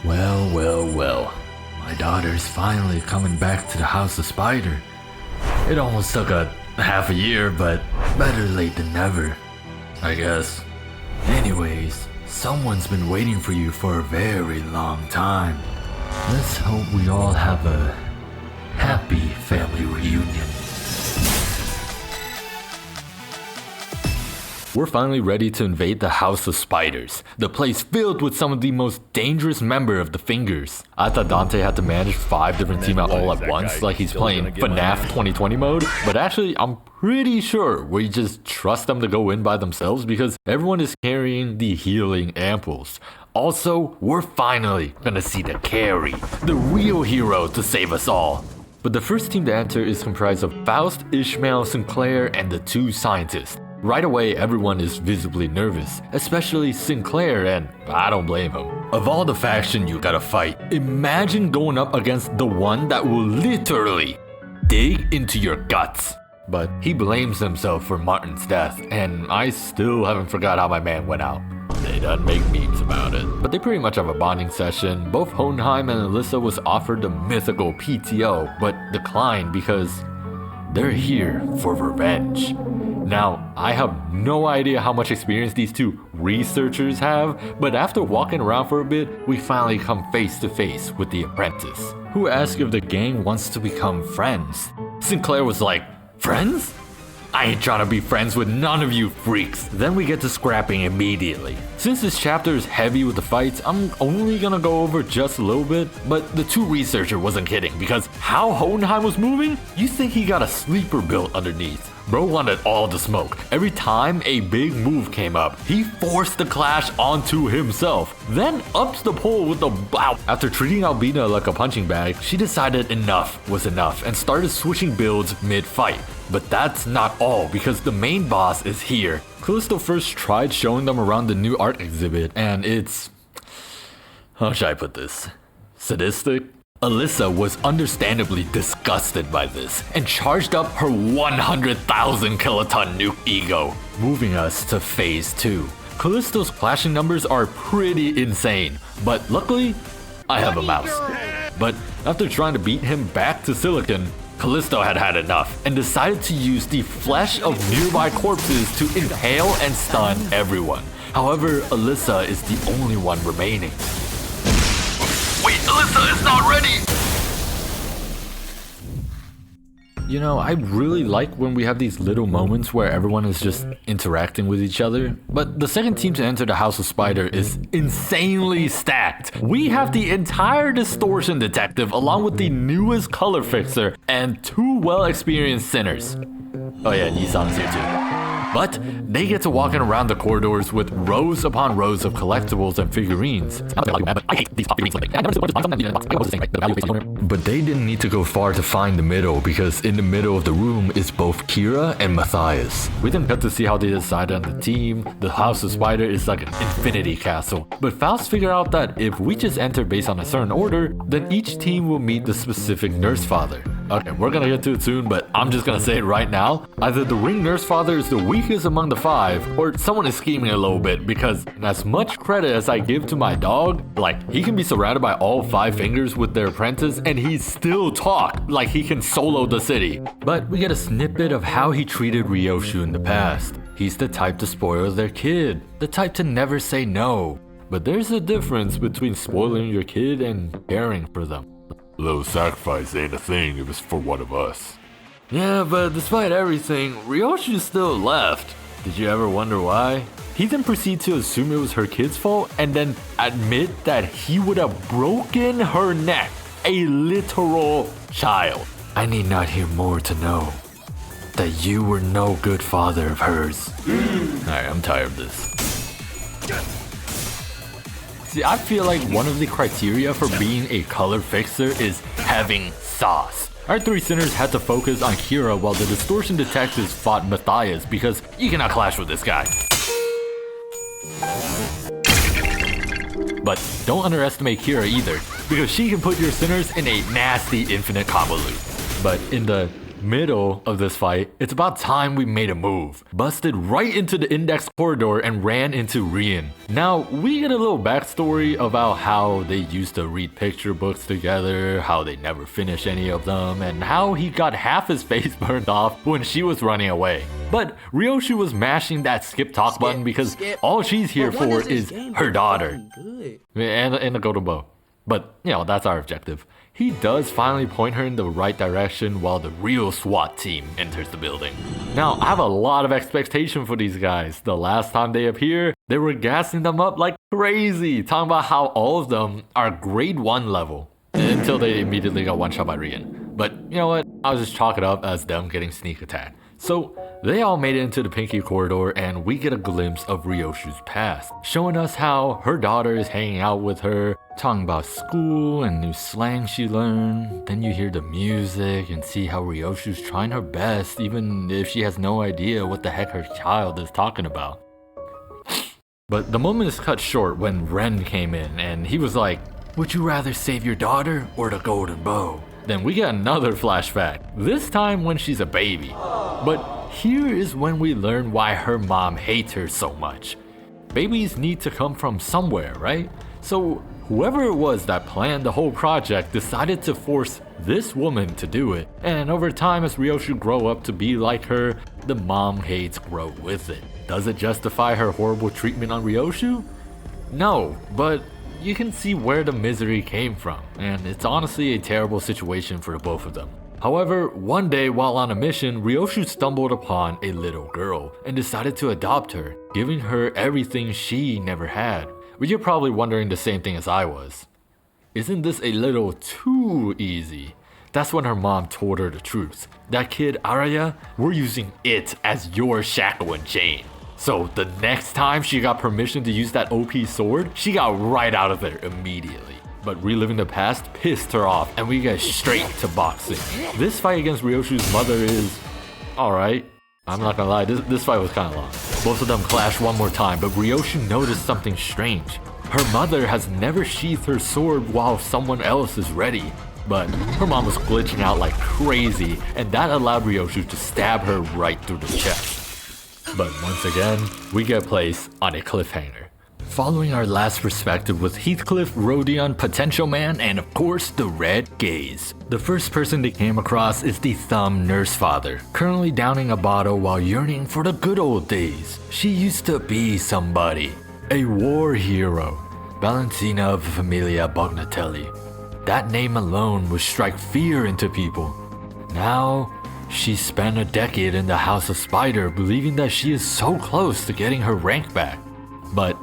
Well. My daughter's finally coming back to the House of Spider. It almost took a half a year, but better late than never, I guess. Anyways, someone's been waiting for you for a very long time. Let's hope we all have a happy family reunion. We're finally ready to invade the House of Spiders, the place filled with some of the most dangerous members of the Fingers. I thought Dante had to manage 5 different teams all at once, like he's playing FNAF 2020 mode, but actually I'm pretty sure we just trust them to go in by themselves because everyone is carrying the healing ampoules. Also, we're finally gonna see the Carry, the real hero to save us all. But the first team to enter is comprised of Faust, Ishmael, Sinclair, and the 2 scientists. Right away, everyone is visibly nervous, especially Sinclair, and I don't blame him. Of all the faction you gotta fight, imagine going up against the one that will literally dig into your guts. But he blames himself for Martin's death, and I still haven't forgot how my man went out. They done make memes about it. But they pretty much have a bonding session. Both Hohenheim and Alyssa was offered the mythical PTO, but declined because they're here for revenge. Now, I have no idea how much experience these 2 researchers have, but after walking around for a bit, we finally come face to face with the apprentice, who asks if the gang wants to become friends. Sinclair was like, "Friends? I ain't trying to be friends with none of you freaks." Then we get to scrapping immediately. Since this chapter is heavy with the fights, I'm only gonna go over just a little bit, but the 2 researcher wasn't kidding because how Hohenheim was moving, you think he got a sleeper built underneath. Bro wanted all the smoke. Every time a big move came up, he forced the clash onto himself, then ups the pole with a bow. After treating Albina like a punching bag, she decided enough was enough and started switching builds mid-fight. But that's not all, because the main boss is here. Callisto first tried showing them around the new art exhibit, and it's... how should I put this? Sadistic? Alyssa was understandably disgusted by this and charged up her 100,000 kiloton nuke ego, moving us to phase 2. Callisto's clashing numbers are pretty insane, but luckily, I have a mouse. But after trying to beat him back to Silicon, Callisto had had enough and decided to use the flesh of nearby corpses to impale and stun everyone. However, Alyssa is the only one remaining. Wait, Alyssa is not ready! You know, I really like when we have these little moments where everyone is just interacting with each other. But the second team to enter the House of Spider is insanely stacked. We have the entire Distortion Detective along with the newest Color Fixer and 2 well-experienced Sinners. Oh yeah, Nissan's here too. But they get to walking around the corridors with rows upon rows of collectibles and figurines. But they didn't need to go far to find the middle, because in the middle of the room is both Kira and Matthias. We didn't get to see how they decided on the team. The House of Spider is like an infinity castle. But Faust figured out that if we just enter based on a certain order, then each team will meet the specific Nursefather. Okay, we're gonna get to it soon, but I'm just gonna say it right now. Either the Ring Nursefather is the weakest among the 5, or someone is scheming a little bit, because as much credit as I give to my dog, like, he can be surrounded by all 5 fingers with their apprentice and he still talk like he can solo the city. But we get a snippet of how he treated Ryoshu in the past. He's the type to spoil their kid, the type to never say no. But there's a difference between spoiling your kid and caring for them. Little sacrifice ain't a thing if it's for one of us. Yeah, but despite everything, Ryoshu still left. Did you ever wonder why? He then proceeded to assume it was her kid's fault and then admit that he would have broken her neck. A literal child. I need not hear more to know that you were no good father of hers. Alright, I'm tired of this. See, I feel like one of the criteria for being a color fixer is having sauce. Our 3 sinners had to focus on Kira while the Distortion Detectives fought Matthias because you cannot clash with this guy. But don't underestimate Kira either, because she can put your sinners in a nasty infinite combo loop. But in the Middle of this fight, it's about time we made a move. Busted right into the index corridor and ran into Rian. Now, we get a little backstory about how they used to read picture books together, how they never finished any of them, and how he got half his face burned off when she was running away. But Ryoshu was mashing that skip talk button because all she's here for is her daughter. And the golden bow. But, that's our objective. He does finally point her in the right direction while the real SWAT team enters the building. Now, I have a lot of expectation for these guys. The last time they appear, they were gassing them up like crazy, talking about how all of them are grade 1 level. Until they immediately got one shot by Rian. But you know what? I'll just chalk it up as them getting sneak attacked. So, they all made it into the Pinky corridor and we get a glimpse of Ryoshu's past, showing us how her daughter is hanging out with her, talking about school and new slang she learned. Then you hear the music and see how Ryoshu's trying her best even if she has no idea what the heck her child is talking about. But the moment is cut short when Ren came in and he was like, "Would you rather save your daughter or the golden bow?" Then we get another flashback, this time when she's a baby. But here is when we learn why her mom hates her so much. Babies need to come from somewhere, right? So whoever it was that planned the whole project decided to force this woman to do it. And over time, as Ryoshu grow up to be like her, the mom hates grow with it. Does it justify her horrible treatment on Ryoshu? No, but you can see where the misery came from, and it's honestly a terrible situation for the both of them. However, one day while on a mission, Ryoshu stumbled upon a little girl and decided to adopt her, giving her everything she never had. But you're probably wondering the same thing as I was. Isn't this a little too easy? That's when her mom told her the truth. That kid, Araya, we're using it as your shackle and chain. So the next time she got permission to use that OP sword, she got right out of there immediately. But reliving the past pissed her off and we get straight to boxing. This fight against Ryoshu's mother is alright. I'm not gonna lie, this fight was kinda long. Both of them clashed one more time, but Ryoshu noticed something strange. Her mother has never sheathed her sword while someone else is ready. But her mom was glitching out like crazy and that allowed Ryoshu to stab her right through the chest. But once again, we get placed on a cliffhanger. Following our last perspective with Heathcliff, Rodion, Potential Man, and of course the Red Gaze. The first person they came across is the Thumb Nursefather, currently downing a bottle while yearning for the good old days. She used to be somebody, a war hero, Valentina of Familia Bognatelli. That name alone would strike fear into people. Now, she spent a decade in the House of Spider believing that she is so close to getting her rank back. But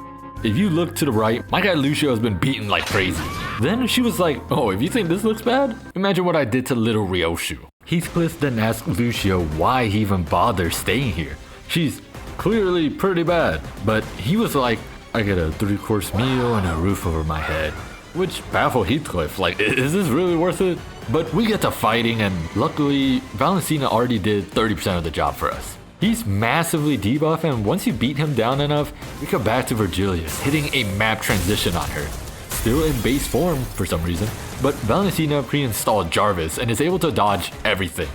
if you look to the right, my guy Lucio has been beaten like crazy. Then she was like, "Oh, if you think this looks bad, imagine what I did to little Ryoshu." Heathcliff then asked Lucio why he even bothered staying here. She's clearly pretty bad, but he was like, "I get a 3-course meal and a roof over my head." Which baffled Heathcliff, like, is this really worth it? But we get to fighting and luckily, Valentina already did 30% of the job for us. He's massively debuffed and once you beat him down enough, we go back to Virgilia, hitting a map transition on her. Still in base form for some reason, but Valentina pre-installed Jarvis and is able to dodge everything.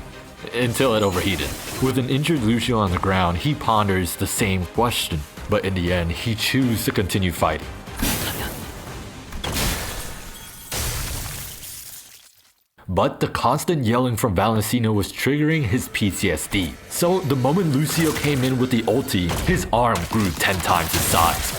Until it overheated. With an injured Lucio on the ground, he ponders the same question, but in the end, he chooses to continue fighting. But the constant yelling from Valentina was triggering his PTSD. So the moment Lucio came in with the ulti, his arm grew 10 times in size.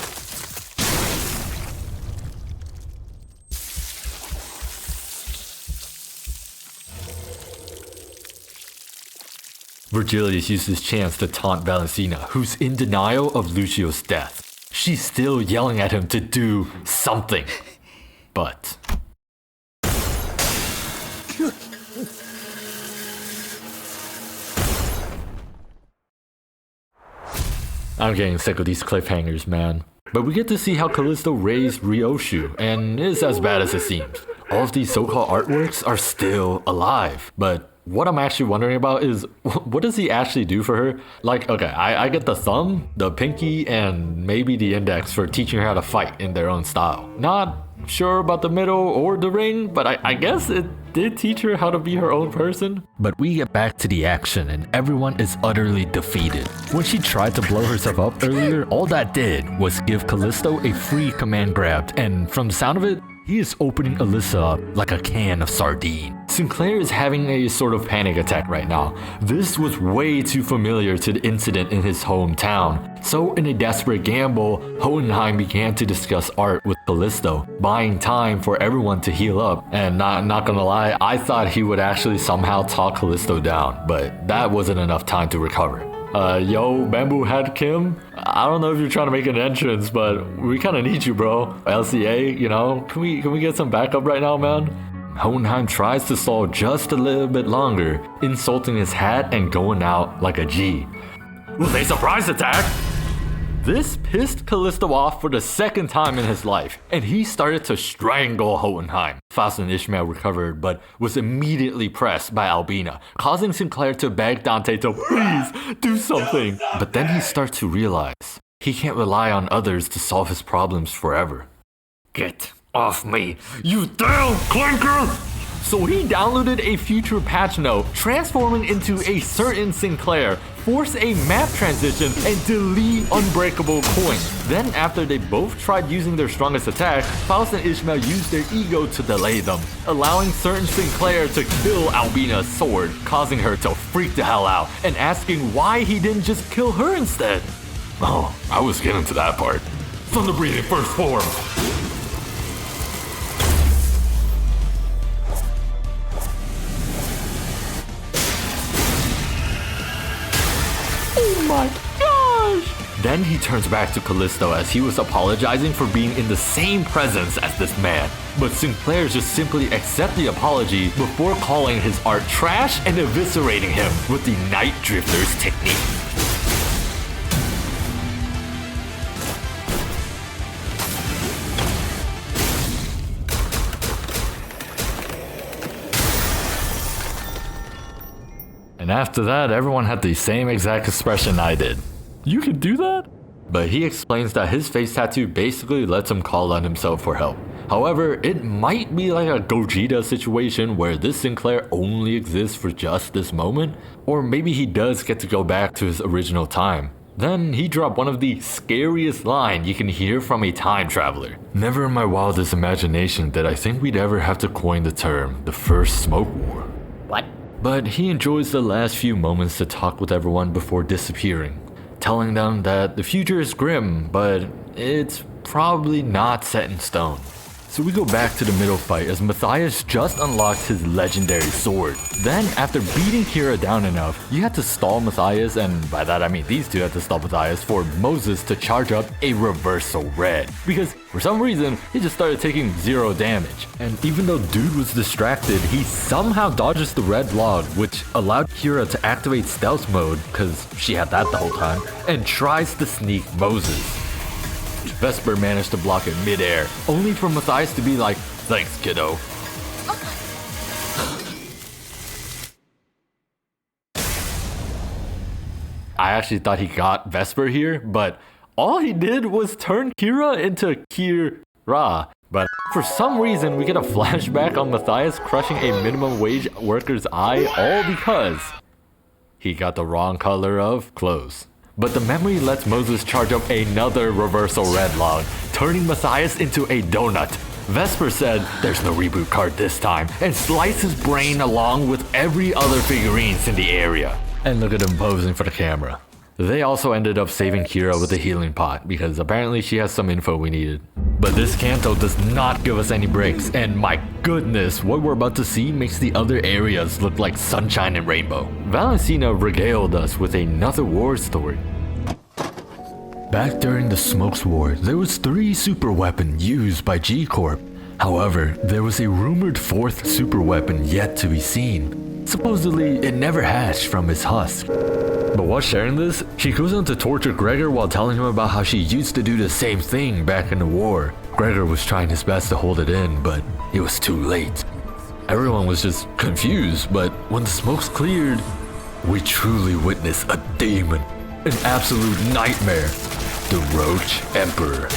Virgilius used his chance to taunt Valentina, who's in denial of Lucio's death. She's still yelling at him to do something. But I'm getting sick of these cliffhangers, man. But we get to see how Callisto raised Ryoshu, and it's as bad as it seems. All of these so-called artworks are still alive, but what I'm actually wondering about is, what does he actually do for her? Like, okay, I get the thumb, the pinky, and maybe the index for teaching her how to fight in their own style. Not sure about the middle or the ring, but I guess it did teach her how to be her own person. But we get back to the action and everyone is utterly defeated. When she tried to blow herself up earlier, all that did was give Callisto a free command grab, and from the sound of it, he is opening Alyssa up like a can of sardine. Sinclair is having a sort of panic attack right now. This was way too familiar to the incident in his hometown. So in a desperate gamble, Hohenheim began to discuss art with Callisto, buying time for everyone to heal up. And not gonna lie, I thought he would actually somehow talk Callisto down, but that wasn't enough time to recover. Yo, Bamboo Head Kim? I don't know if you're trying to make an entrance, but we kinda need you, bro. LCA, you know? Can we get some backup right now, man? Hohenheim tries to stall just a little bit longer, insulting his hat and going out like a G. With a surprise attack! This pissed Callisto off for the second time in his life, and he started to strangle Hohenheim. Faust and Ishmael recovered, but was immediately pressed by Albina, causing Sinclair to beg Dante to please do something. But then he starts to realize he can't rely on others to solve his problems forever. Get off me, you damn clinker! So he downloaded a future patch note, transforming into a certain Sinclair, force a map transition, and delete Unbreakable Coin. Then after they both tried using their strongest attack, Faust and Ishmael used their ego to delay them, allowing certain Sinclair to kill Albina's sword, causing her to freak the hell out, and asking why he didn't just kill her instead. Oh, I was getting to that part. Thunder breathing first form. Oh my gosh! Then he turns back to Callisto as he was apologizing for being in the same presence as this man. But Sinclair just simply accepts the apology before calling his art trash and eviscerating him with the Night Drifter's technique. And after that, everyone had the same exact expression I did. You can do that? But he explains that his face tattoo basically lets him call on himself for help. However, it might be like a Gogeta situation where this Sinclair only exists for just this moment, or maybe he does get to go back to his original time. Then he dropped one of the scariest lines you can hear from a time traveler. Never in my wildest imagination did I think we'd ever have to coin the term, the first smoke war. What? But he enjoys the last few moments to talk with everyone before disappearing, telling them that the future is grim, but it's probably not set in stone. So we go back to the middle fight as Matthias just unlocked his legendary sword. Then after beating Kira down enough, you had to stall Matthias, and by that I mean these two had to stall Matthias for Moses to charge up a reversal red. Because for some reason, he just started taking 0 damage. And even though dude was distracted, he somehow dodges the red log, which allowed Kira to activate stealth mode, cause she had that the whole time, and tries to sneak Moses. Vesper managed to block it mid-air, only for Matthias to be like, thanks kiddo. I actually thought he got Vesper here, but all he did was turn Kira into Kira. But for some reason, we get a flashback on Matthias crushing a minimum wage worker's eye, all because he got the wrong color of clothes. But the memory lets Moses charge up another reversal red log, turning Matthias into a donut. Vesper said, there's no reboot card this time, and sliced his brain along with every other figurines in the area. And look at him posing for the camera. They also ended up saving Kira with a healing pot, because apparently she has some info we needed. But this Canto does not give us any breaks, and my goodness, what we're about to see makes the other areas look like sunshine and rainbow. Valentina regaled us with another war story. Back during the Smokes War, there was 3 super weapons used by G-Corp. However, there was a rumored 4th super weapon yet to be seen. Supposedly, it never hatched from his husk. But while sharing this, she goes on to torture Gregor while telling him about how she used to do the same thing back in the war. Gregor was trying his best to hold it in, but it was too late. Everyone was just confused, but when the smokes cleared, we truly witnessed a demon, an absolute nightmare, the Roach Emperor.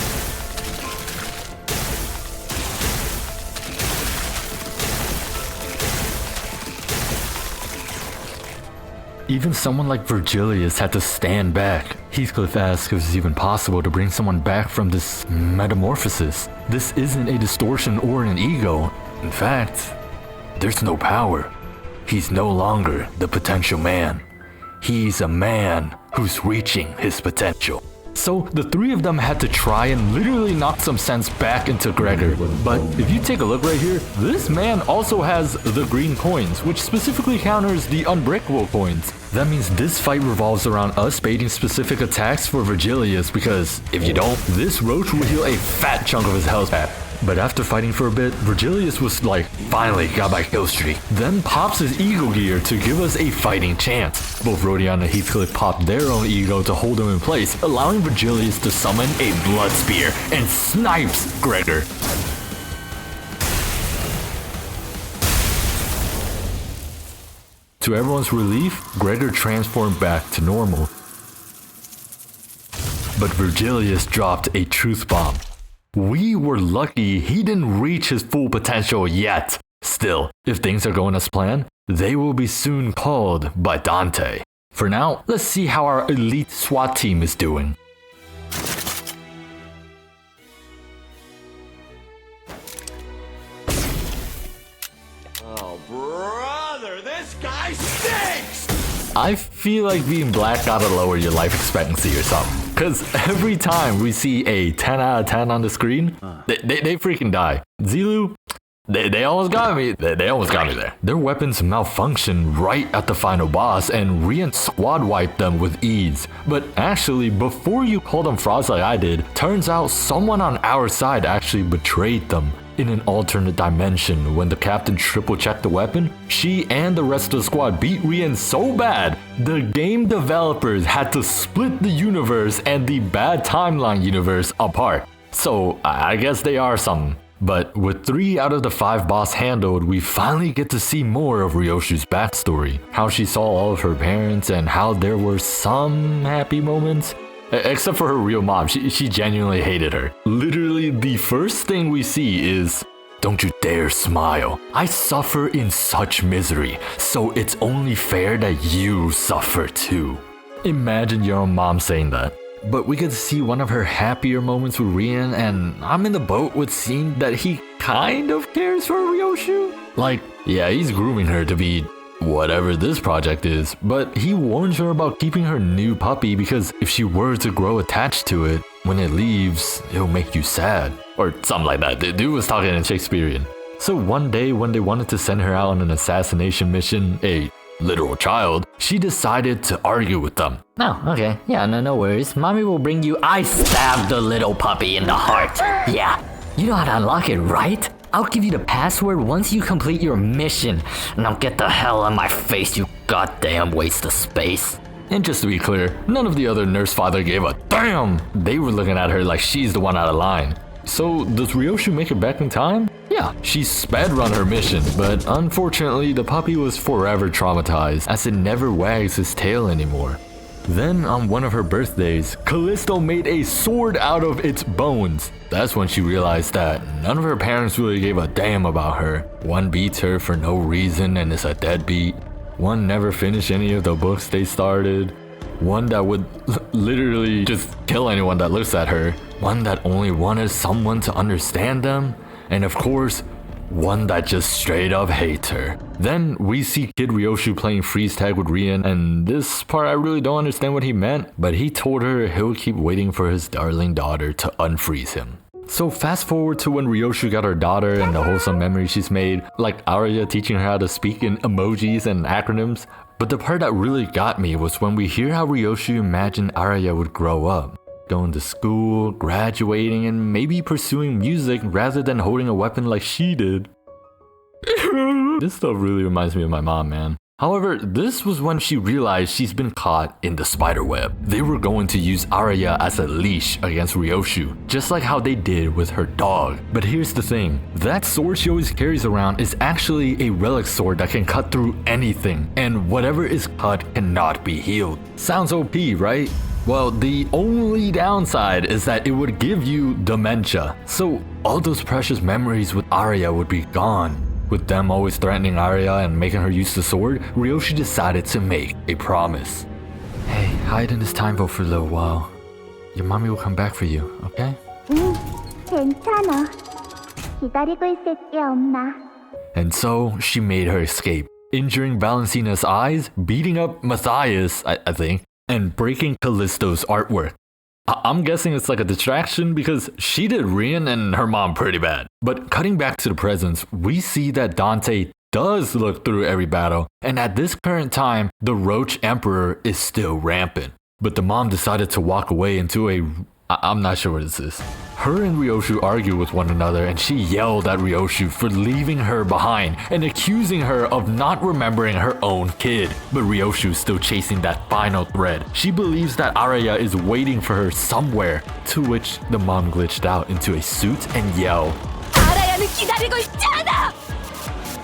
Even someone like Virgilius had to stand back. Heathcliff asks if it's even possible to bring someone back from this metamorphosis. This isn't a distortion or an ego. In fact, there's no power. He's no longer the potential man. He's a man who's reaching his potential. So the three of them had to try and literally knock some sense back into Gregor. But if you take a look right here, this man also has the green coins, which specifically counters the unbreakable coins. That means this fight revolves around us baiting specific attacks for Virgilius, because if you don't, this roach will heal a fat chunk of his health back. But after fighting for a bit, Virgilius was like, finally got my kill streak. Then pops his ego gear to give us a fighting chance. Both Rodion and Heathcliff popped their own ego to hold him in place, allowing Virgilius to summon a blood spear and snipes Gregor. To everyone's relief, Gregor transformed back to normal. But Virgilius dropped a truth bomb. We were lucky he didn't reach his full potential yet. Still, if things are going as planned, they will be soon called by Dante. For now, let's see how our elite SWAT team is doing. Oh, brother, this guy stinks! I feel like being black gotta lower your life expectancy or something. Cause every time we see a 10 out of 10 on the screen, they freaking die. Zilu, they almost got me. They almost got me there. Their weapons malfunctioned right at the final boss, and Rian squad wiped them with ease. But actually, before you call them frauds like I did, turns out someone on our side actually betrayed them. In an alternate dimension, when the captain triple-checked the weapon, she and the rest of the squad beat Rian so bad, the game developers had to split the universe and the bad timeline universe apart. So I guess they are something. But with 3 out of the 5 boss handled, we finally get to see more of Ryoshu's backstory. How she saw all of her parents and how there were some happy moments. Except for her real mom, she genuinely hated her. Literally, the first thing we see is, "Don't you dare smile. I suffer in such misery, so it's only fair that you suffer too." Imagine your own mom saying that. But we get to see one of her happier moments with Rian, and I'm in the boat with seeing that he kind of cares for Ryoshu. Like, yeah, he's grooming her to be whatever this project is, but he warns her about keeping her new puppy because if she were to grow attached to it, when it leaves, it'll make you sad. Or something like that. The dude was talking in Shakespearean. So one day when they wanted to send her out on an assassination mission, a literal child, she decided to argue with them. Oh, okay. Yeah, no worries. Mommy will bring you. I stabbed the little puppy in the heart. Yeah. You know how to unlock it, right? I'll give you the password once you complete your mission. Now get the hell out of my face, you goddamn waste of space. And just to be clear, none of the other Nursefather gave a damn. They were looking at her like she's the one out of line. So does Ryoshu make it back in time? Yeah, she sped run her mission, but unfortunately the puppy was forever traumatized as it never wags his tail anymore. Then on one of her birthdays, Callisto made a sword out of its bones. That's when she realized that none of her parents really gave a damn about her. One beats her for no reason and is a deadbeat. One never finished any of the books they started. One that would literally just kill anyone that looks at her. One that only wanted someone to understand them. And of course, one that just straight up hates her. Then we see Kid Ryoshu playing freeze tag with Rian, and this part I really don't understand what he meant, but he told her he'll keep waiting for his darling daughter to unfreeze him. So fast forward to when Ryoshu got her daughter and the wholesome memories she's made, like Arya teaching her how to speak in emojis and acronyms. But the part that really got me was when we hear how Ryoshu imagined Arya would grow up. Going to school, graduating, and maybe pursuing music rather than holding a weapon like she did. This stuff really reminds me of my mom, man. However, this was when she realized she's been caught in the spider web. They were going to use Arya as a leash against Ryoshu, just like how they did with her dog. But here's the thing, that sword she always carries around is actually a relic sword that can cut through anything, and whatever is cut cannot be healed. Sounds OP, right? Well, the only downside is that it would give you dementia. So all those precious memories with Arya would be gone. With them always threatening Arya and making her use the sword, Ryoshi decided to make a promise. Hey, hide in this time vault for a little while. Your mommy will come back for you, okay? 괜찮아. 기다리고 있을게, 엄마. And so she made her escape, injuring Valencena's eyes, beating up Matthias, I think, and breaking Callisto's artwork. I'm guessing it's like a distraction because she did Rian and her mom pretty bad. But cutting back to the presents, we see that Dante does look through every battle, and at this current time, the Roach Emperor is still rampant. But the mom decided to walk away into I'm not sure what this is. Her and Ryoshu argue with one another, and she yelled at Ryoshu for leaving her behind and accusing her of not remembering her own kid. But Ryoshu is still chasing that final thread. She believes that Arya is waiting for her somewhere, to which the mom glitched out into a suit and yelled, 아라야는 기다리고 있잖아!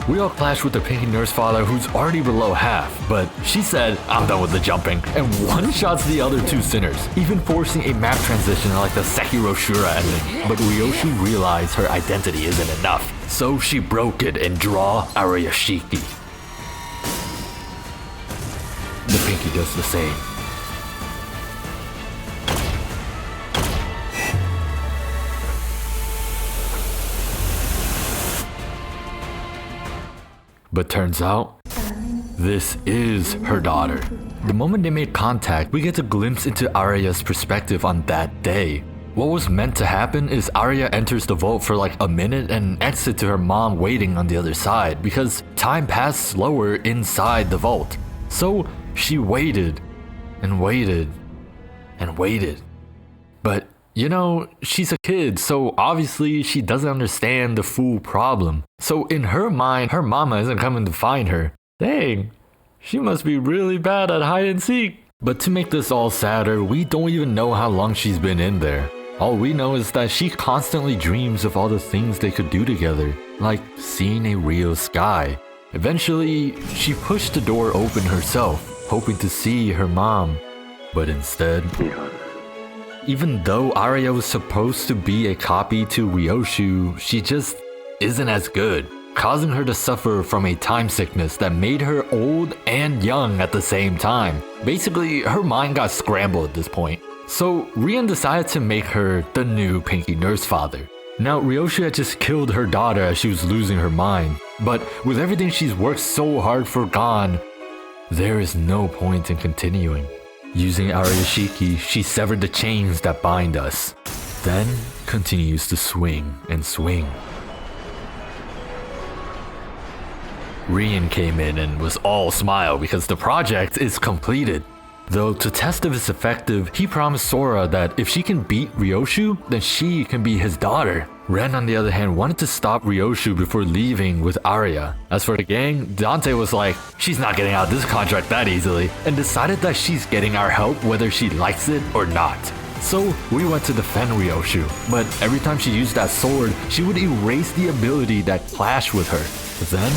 We all clash with the Pinky Nursefather who's already below half, but she said, I'm done with the jumping, and one-shots the other two sinners, even forcing a map transition like the Sekiro Shura ending. But Ryoshu realized her identity isn't enough, so she broke it and draw Arayashiki. The Pinky does the same. But turns out, this is her daughter. The moment they made contact, we get a glimpse into Arya's perspective on that day. What was meant to happen is Arya enters the vault for like a minute and exits to her mom waiting on the other side because time passed slower inside the vault. So she waited and waited and waited. But you know, she's a kid, so obviously she doesn't understand the full problem. So in her mind, her mama isn't coming to find her. Dang, she must be really bad at hide and seek. But to make this all sadder, we don't even know how long she's been in there. All we know is that she constantly dreams of all the things they could do together, like seeing a real sky. Eventually, she pushed the door open herself, hoping to see her mom. But instead, even though Arya was supposed to be a copy to Ryoshu, she just isn't as good, causing her to suffer from a time sickness that made her old and young at the same time. Basically, her mind got scrambled at this point. So Rian decided to make her the new Pinky Nursefather. Now, Ryoshu had just killed her daughter as she was losing her mind, but with everything she's worked so hard for gone, there is no point in continuing. Using Arayashiki, she severed the chains that bind us, then continues to swing and swing. Rian came in and was all smile because the project is completed. Though to test if it's effective, he promised Sora that if she can beat Ryoshu, then she can be his daughter. Ren, on the other hand, wanted to stop Ryoshu before leaving with Arya. As for the gang, Dante was like, she's not getting out of this contract that easily, and decided that she's getting our help whether she likes it or not. So we went to defend Ryoshu, but every time she used that sword, she would erase the ability that clashed with her, then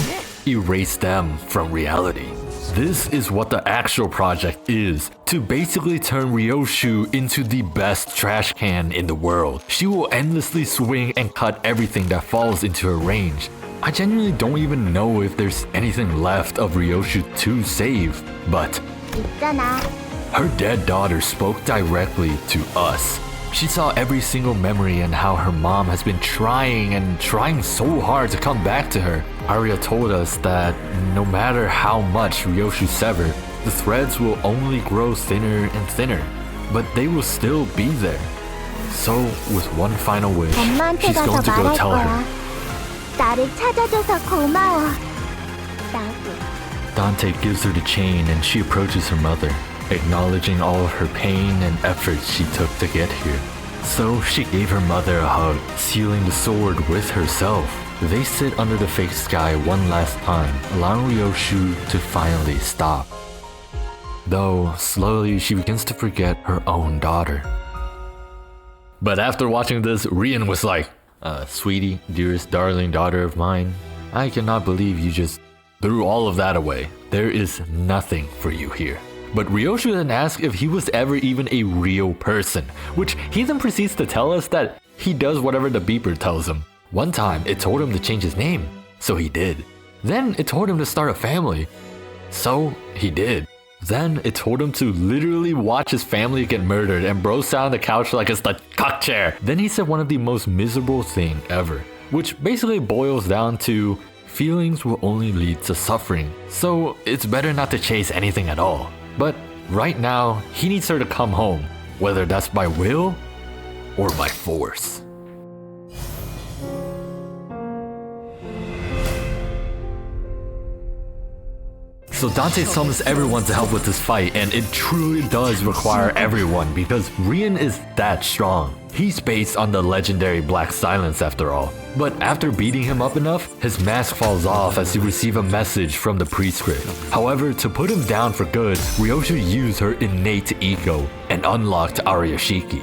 erase them from reality. This is what the actual project is, to basically turn Ryoshu into the best trash can in the world. She will endlessly swing and cut everything that falls into her range. I genuinely don't even know if there's anything left of Ryoshu to save, but 있잖아. her dead daughter spoke directly to us. She saw every single memory and how her mom has been trying so hard to come back to her. Arya told us that no matter how much Ryoshu severed, the threads will only grow thinner and thinner, but they will still be there. So, with one final wish, 엄마한테 she's 가서 going to go 말할 tell 거야. her. 나를 찾아줘서 고마워. 나도. Dante gives her the chain and she approaches her mother, acknowledging all of her pain and efforts she took to get here. So she gave her mother a hug, sealing the sword with herself. They sit under the fake sky one last time, allowing Ryoshu to finally stop. Though, slowly she begins to forget her own daughter. But after watching this, Rian was like, sweetie, dearest darling daughter of mine, I cannot believe you just threw all of that away. There is nothing for you here. But Ryoshu then asks if he was ever even a real person, which he then proceeds to tell us that he does whatever the beeper tells him. One time, it told him to change his name. So he did. Then it told him to start a family. So he did. Then it told him to literally watch his family get murdered, and bro sat on the couch like it's the cock chair. Then he said one of the most miserable thing ever, which basically boils down to feelings will only lead to suffering. So it's better not to chase anything at all. But right now, he needs her to come home, whether that's by will or by force. So Dante summons everyone to help with this fight, and it truly does require everyone because Rian is that strong. He's based on the legendary Black Silence after all. But after beating him up enough, his mask falls off as he receives a message from the prescript. However, to put him down for good, Ryoshu used her innate ego and unlocked Ariyashiki.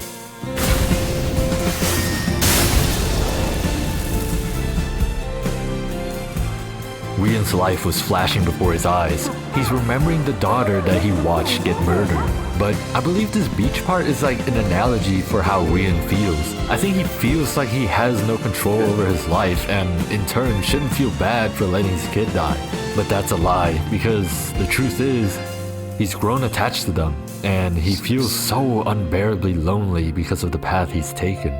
Rian's life was flashing before his eyes. He's remembering the daughter that he watched get murdered. But I believe this beach part is like an analogy for how Rian feels. I think he feels like he has no control over his life and in turn shouldn't feel bad for letting his kid die. But that's a lie, because the truth is, he's grown attached to them and he feels so unbearably lonely because of the path he's taken.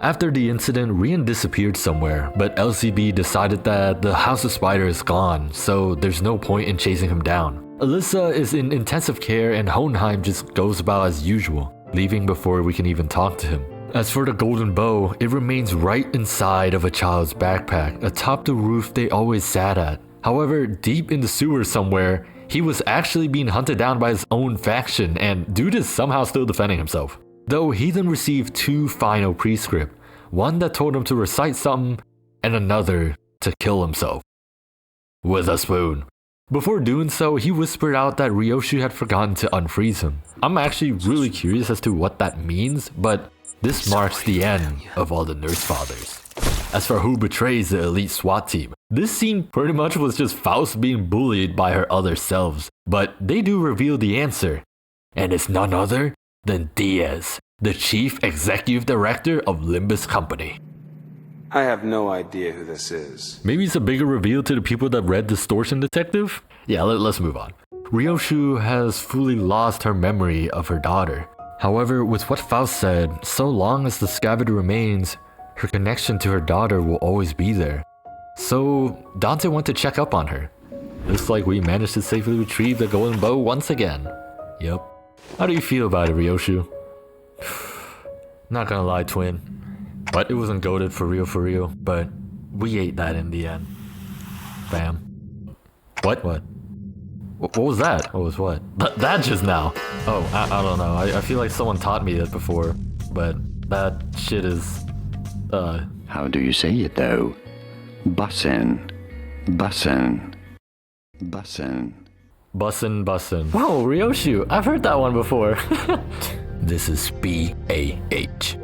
After the incident, Rian disappeared somewhere, but LCB decided that the House of Spider is gone, so there's no point in chasing him down. Alyssa is in intensive care and Hohenheim just goes about as usual, leaving before we can even talk to him. As for the golden bow, it remains right inside of a child's backpack, atop the roof they always sat at. However, deep in the sewers somewhere, he was actually being hunted down by his own faction, and dude is somehow still defending himself. Though he then received two final prescripts, one that told him to recite something, and another to kill himself. With a spoon. Before doing so, he whispered out that Ryoshu had forgotten to unfreeze him. I'm actually really curious as to what that means, but this marks the end of all the Nursefathers. As for who betrays the elite SWAT team, this scene pretty much was just Faust being bullied by her other selves, but they do reveal the answer, and it's none other than Diaz, the chief executive director of Limbus Company. I have no idea who this is. Maybe it's a bigger reveal to the people that read Distortion Detective? Yeah, let's move on. Ryoshu has fully lost her memory of her daughter. However, with what Faust said, so long as the scabbard remains, her connection to her daughter will always be there. So Dante went to check up on her. Looks like we managed to safely retrieve the golden bow once again. Yep. How do you feel about it, Ryoshu? Not gonna lie, twin. But it wasn't goated for real, but we ate that in the end. Bam. What? What was that? What was what? That just now. Oh, I don't know. I feel like someone taught me that before, but that shit is, How do you say it though? Bussin'. Bussin'. Bussin'. Bussin'. Whoa, Ryoshu, I've heard that one before. This is B-A-H.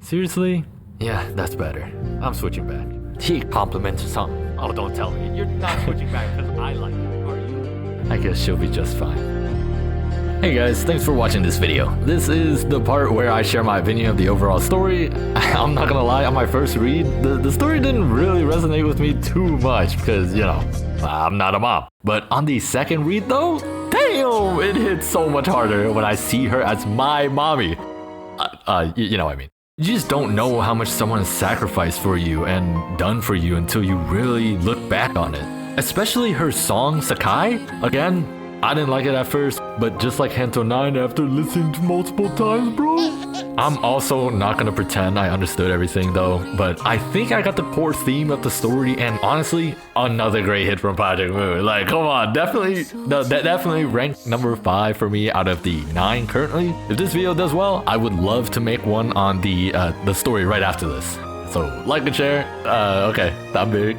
Seriously? Yeah, that's better. I'm switching back. He compliments or something. Oh, don't tell me. You're not switching back because I like it, are you? I guess she'll be just fine. Hey guys, thanks for watching this video. This is the part where I share my opinion of the overall story. I'm not gonna lie, on my first read, the story didn't really resonate with me too much because, you know, I'm not a mom. But on the second read though, damn, it hits so much harder when I see her as my mommy. You know what I mean. You just don't know how much someone has sacrificed for you and done for you until you really look back on it. Especially her song, Sakai. Again, I didn't like it at first, but just like Canto 9 after listening to multiple times, bro. I'm also not gonna pretend I understood everything though, but I think I got the core theme of the story, and honestly, another great hit from Project Moon. Like, come on, definitely ranked number 5 for me out of the 9 currently. If this video does well, I would love to make one on the story right after this. So, like and share. Okay, I'm big.